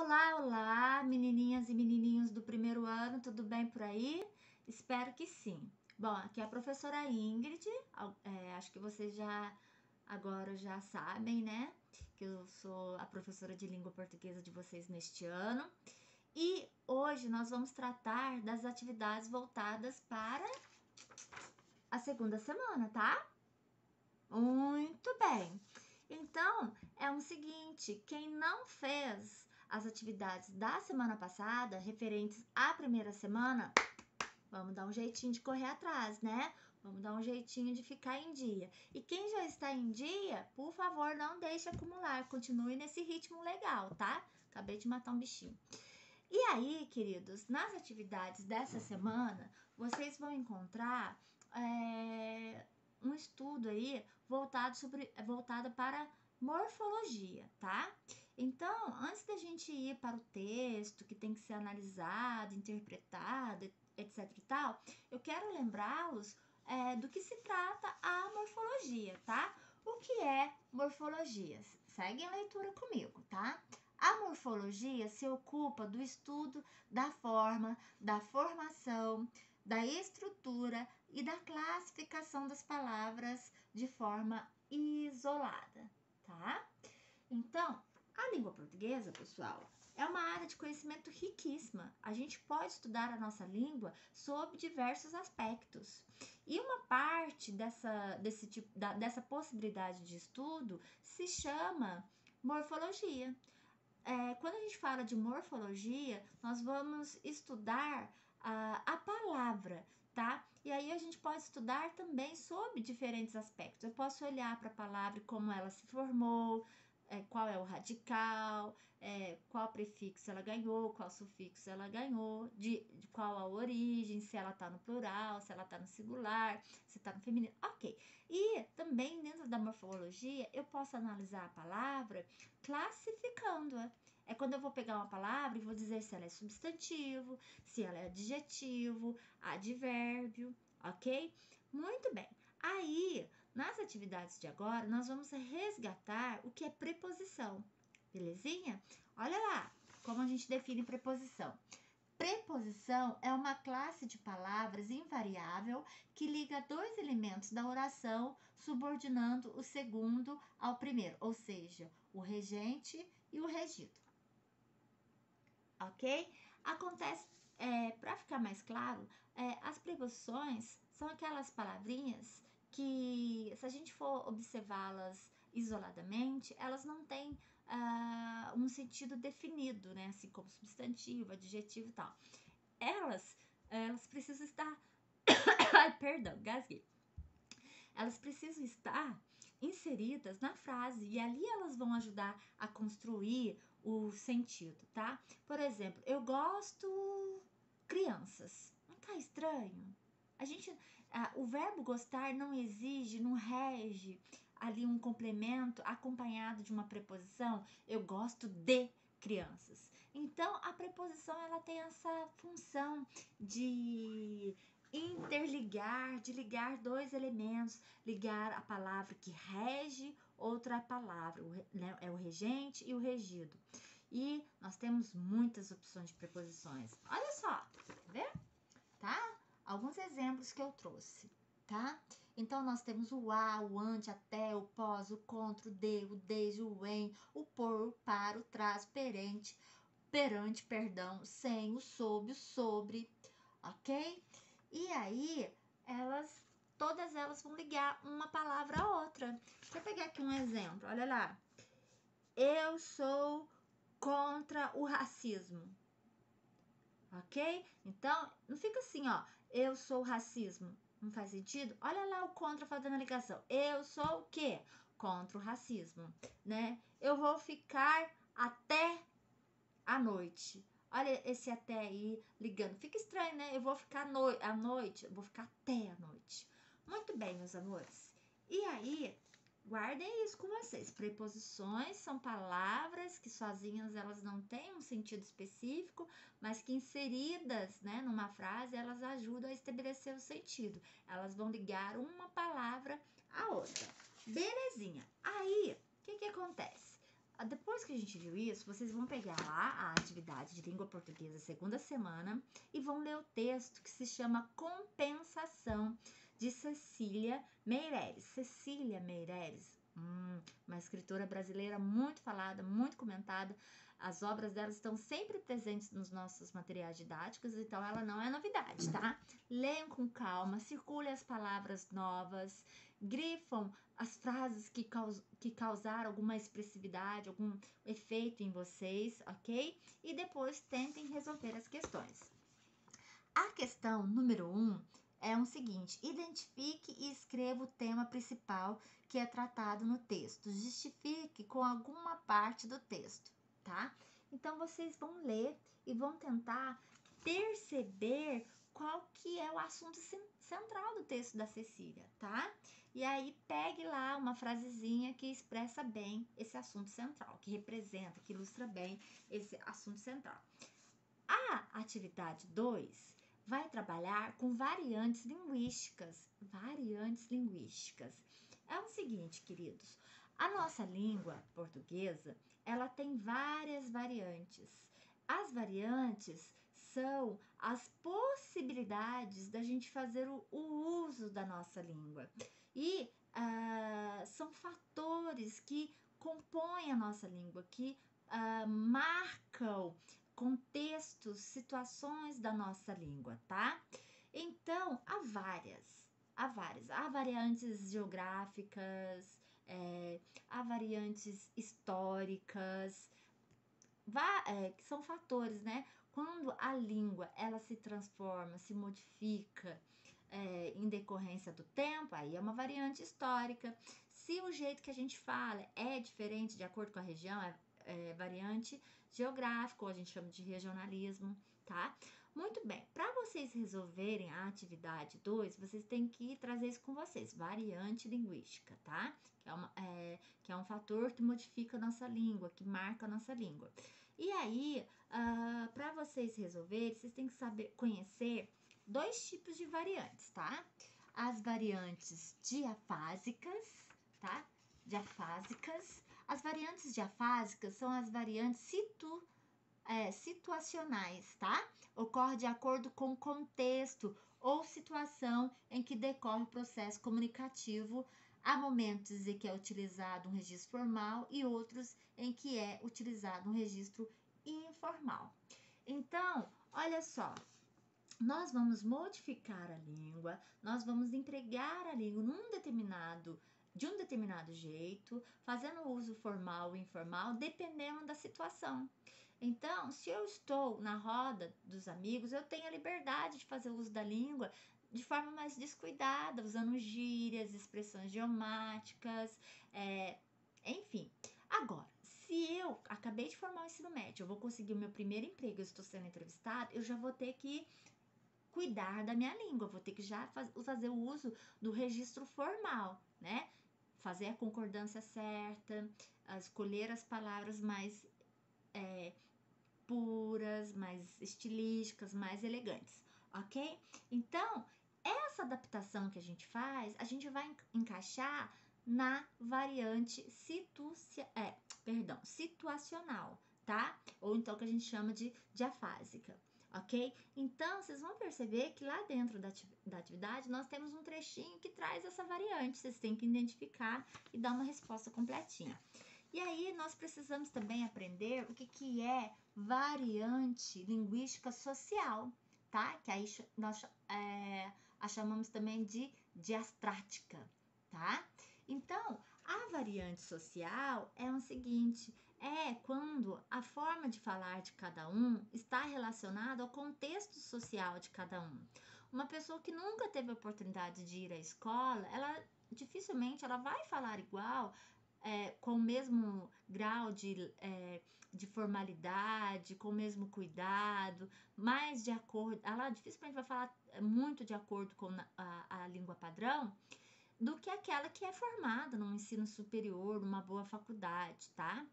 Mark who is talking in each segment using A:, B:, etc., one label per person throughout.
A: Olá, olá, menininhas e menininhos do primeiro ano, tudo bem por aí? Espero que sim. Bom, aqui é a professora Ingrid, acho que vocês agora já sabem, né? Que eu sou a professora de língua portuguesa de vocês neste ano. E hoje nós vamos tratar das atividades voltadas para a segunda semana, tá? Muito bem. Então, é o seguinte, quem não fez as atividades da semana passada, referentes à primeira semana, vamos dar um jeitinho de correr atrás, né? Vamos dar um jeitinho de ficar em dia. E quem já está em dia, por favor, não deixe acumular, continue nesse ritmo legal, tá? Acabei de matar um bichinho. E aí, queridos, nas atividades dessa semana, vocês vão encontrar um estudo aí voltado para morfologia, tá? Então, antes da gente ir para o texto, que tem que ser analisado, interpretado, etc e tal, eu quero lembrá-los do que se trata a morfologia, tá? O que é morfologia? Segue a leitura comigo, tá? A morfologia se ocupa do estudo da forma, da formação, da estrutura e da classificação das palavras de forma isolada, tá? Então, a língua portuguesa, pessoal, é uma área de conhecimento riquíssima. A gente pode estudar a nossa língua sob diversos aspectos. E uma parte dessa possibilidade de estudo se chama morfologia. Quando a gente fala de morfologia, nós vamos estudar a palavra, tá? E aí a gente pode estudar também sobre diferentes aspectos. Eu posso olhar para a palavra e como ela se formou, qual é o radical, qual prefixo ela ganhou, qual sufixo ela ganhou, de qual a origem, se ela está no plural, se ela está no singular, se está no feminino. Ok. E também dentro da morfologia, eu posso analisar a palavra classificando-a. É quando eu vou pegar uma palavra e vou dizer se ela é substantivo, se ela é adjetivo, advérbio, ok? Muito bem. Aí, nas atividades de agora, nós vamos resgatar o que é preposição, belezinha? Olha lá como a gente define preposição. Preposição é uma classe de palavras invariável que liga dois elementos da oração, subordinando o segundo ao primeiro, ou seja, o regente e o regido. Ok? Acontece, para ficar mais claro, as preposições são aquelas palavrinhas que, se a gente for observá-las isoladamente, elas não têm um sentido definido, né? Assim como substantivo, adjetivo e tal. Elas precisam estar... Ai, perdão, gasguei. Elas precisam estar inseridas na frase e ali elas vão ajudar a construir o sentido, tá? Por exemplo, eu gosto crianças. Não tá estranho? O verbo gostar não exige, não rege ali um complemento acompanhado de uma preposição. Eu gosto de crianças. Então, a preposição ela tem essa função de interligar, de ligar dois elementos, ligar a palavra que rege outra palavra, né? É o regente e o regido. E nós temos muitas opções de preposições. Olha só, quer ver? Tá? Alguns exemplos que eu trouxe, tá? Então, nós temos o a, o ante, até, o pós, o contra, o de, o desde, o em, o por, o para, o traz, perante, perdão, sem, o sob, o sobre, ok? E aí, todas elas vão ligar uma palavra a outra. Deixa eu pegar aqui um exemplo, olha lá. Eu sou contra o racismo, ok? Então, não fica assim, ó, eu sou racismo, não faz sentido? Olha lá o contra fazendo a ligação. Eu sou o quê? Contra o racismo, né? Eu vou ficar até a noite. Olha esse até aí ligando. Fica estranho, né? Eu vou ficar à noite, eu vou ficar até a noite. Muito bem, meus amores. E aí, guardem isso com vocês. Preposições são palavras que sozinhas elas não têm um sentido específico, mas que inseridas, né, numa frase, elas ajudam a estabelecer o sentido. Elas vão ligar uma palavra à outra. Belezinha. Aí, o que acontece? Depois que a gente viu isso, vocês vão pegar lá a atividade de língua portuguesa segunda semana e vão ler o texto que se chama Compensação, de Cecília Meireles. Cecília Meireles, uma escritora brasileira muito falada, muito comentada. As obras dela estão sempre presentes nos nossos materiais didáticos, então ela não é novidade, tá? Leiam com calma, circulem as palavras novas, grifam as frases que causaram alguma expressividade, algum efeito em vocês, ok? E depois tentem resolver as questões. A questão número 1 é o seguinte: identifique e escreva o tema principal que é tratado no texto. Justifique com alguma parte do texto, tá? Então, vocês vão ler e vão tentar perceber qual que é o assunto central do texto da Cecília, tá? E aí, pegue lá uma frasezinha que expressa bem esse assunto central, que representa, que ilustra bem esse assunto central. A atividade 2 vai trabalhar com variantes linguísticas. Variantes linguísticas. É o seguinte, queridos, a nossa língua portuguesa, ela tem várias variantes. As variantes são as possibilidades da gente fazer o uso da nossa língua. E são fatores que compõem a nossa língua, que marcam contextos, situações da nossa língua, tá? Então, há variantes geográficas, há variantes históricas, que são fatores, né? Quando a língua, ela se transforma, se modifica, em decorrência do tempo, aí é uma variante histórica. Se o jeito que a gente fala é diferente de acordo com a região, é variante geográfica, ou a gente chama de regionalismo, tá? Muito bem, para vocês resolverem a atividade 2, vocês têm que trazer isso com vocês, variante linguística, tá? Que é um fator que modifica a nossa língua, que marca a nossa língua. E aí, para vocês resolverem, vocês têm que saber conhecer 2 tipos de variantes, tá? As variantes diafásicas, tá? Diafásicas. As variantes diafásicas são as variantes situacionais, tá? Ocorre de acordo com o contexto ou situação em que decorre o processo comunicativo. Há momentos em que é utilizado um registro formal e outros em que é utilizado um registro informal. Então, olha só, nós vamos modificar a língua, nós vamos empregar a língua de um determinado jeito, fazendo uso formal ou informal, dependendo da situação. Então, se eu estou na roda dos amigos, eu tenho a liberdade de fazer uso da língua de forma mais descuidada, usando gírias, expressões idiomáticas, enfim. Agora, se eu acabei de formar o ensino médio, eu vou conseguir o meu primeiro emprego, eu estou sendo entrevistada, eu já vou ter que cuidar da minha língua, vou ter que já fazer o uso do registro formal, né? Fazer a concordância certa, escolher as palavras mais puras, mais estilísticas, mais elegantes, ok? Então, essa adaptação que a gente faz, a gente vai encaixar na variante situacional, tá? Ou então que a gente chama de diafásica, ok? Então, vocês vão perceber que lá dentro da atividade nós temos um trechinho que traz essa variante, vocês têm que identificar e dar uma resposta completinha. E aí, nós precisamos também aprender o que é variante linguística social, tá? Que aí nós a chamamos também de diastrática, tá? Então, a variante social é o seguinte: é quando a forma de falar de cada um está relacionada ao contexto social de cada um. Uma pessoa que nunca teve a oportunidade de ir à escola, ela dificilmente ela vai falar igual, com o mesmo grau de formalidade, com o mesmo cuidado, mais de acordo. Ela dificilmente vai falar muito de acordo com a língua padrão do que aquela que é formada num ensino superior, numa boa faculdade, tá?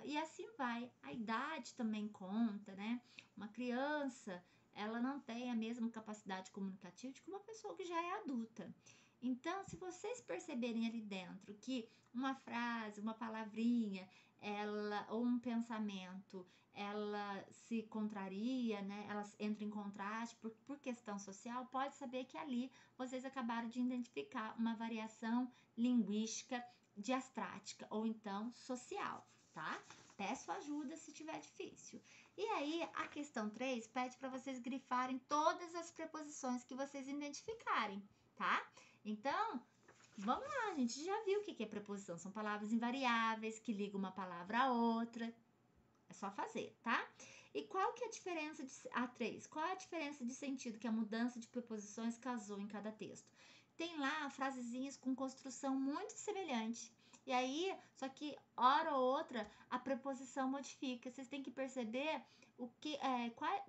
A: E assim vai. A idade também conta, né? Uma criança, ela não tem a mesma capacidade comunicativa de que uma pessoa que já é adulta. Então, se vocês perceberem ali dentro que uma frase, uma palavrinha, ela ou um pensamento, ela se contraria, né? Ela entra em contraste por questão social, pode saber que ali vocês acabaram de identificar uma variação linguística diastrática ou então social, tá? Peço ajuda se tiver difícil. E aí, a questão 3 pede para vocês grifarem todas as preposições que vocês identificarem, tá? Então, vamos lá, a gente já viu o que é preposição. São palavras invariáveis que ligam uma palavra a outra. É só fazer, tá? E qual que é a diferença de A3? Qual é a diferença de sentido que a mudança de preposições causou em cada texto? Tem lá frasezinhas com construção muito semelhante. E aí, só que hora ou outra a preposição modifica. Vocês têm que perceber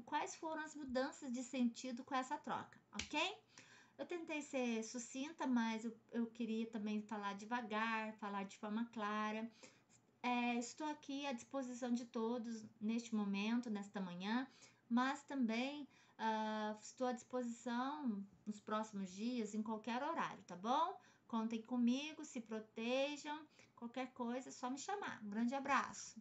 A: quais foram as mudanças de sentido com essa troca, ok? Eu tentei ser sucinta, mas eu queria também falar devagar, falar de forma clara. Estou aqui à disposição de todos neste momento, nesta manhã, mas também estou à disposição nos próximos dias, em qualquer horário, tá bom? Contem comigo, se protejam, qualquer coisa é só me chamar. Um grande abraço!